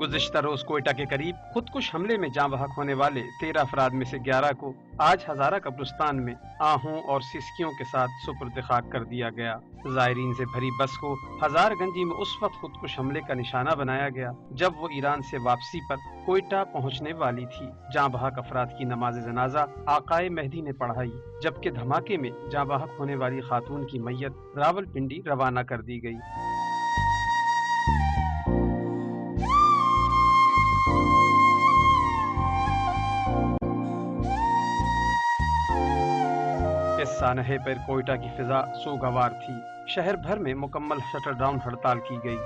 गुज़िश्ता रोज कोयटा के करीब खुदकुश हमले में जाँ बहक होने वाले 13 अफराद में से 11 को आज हजारा कब्रिस्तान में आहों और सिसकियों के साथ सुपुर्द खाक कर दिया गया। जायरीन से भरी बस को हजारगंजी में उस वक्त खुदकुश हमले का निशाना बनाया गया जब वो ईरान से वापसी पर कोयटा पहुंचने वाली थी। जाँ बहक अफराद की नमाज जनाजा आकाए मेहदी ने पढ़ाई, जबकि धमाके में जाँ बहक होने वाली खातून की मैयत रावलपिंडी रवाना कर दी गई। इस सानहे पर कोयटा की फिजा सोगवार थी। शहर भर में मुकम्मल शटर डाउन हड़ताल की गई।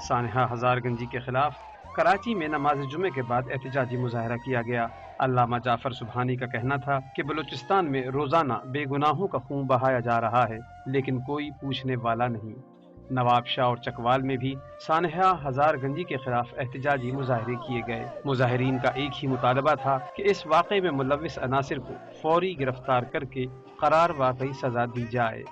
सानहा हजारगंजी के खिलाफ कराची में नमाज जुमे के बाद एहतजाजी मुजाहरा किया गया। अल्लामा जाफर सुबहानी का कहना था कि बलूचिस्तान में रोजाना बेगुनाहों का खून बहाया जा रहा है, लेकिन कोई पूछने वाला नहीं। नवाब शाह और चकवाल में भी सानहा हजारगंजी के खिलाफ एहतजाजी मुजाहरे किए गए। मुजाहिरीन का एक ही मुतालबा था कि इस वाक़े में मुलव्विस अनासिर को फौरी गिरफ्तार करके करार वाकई सजा दी जाए।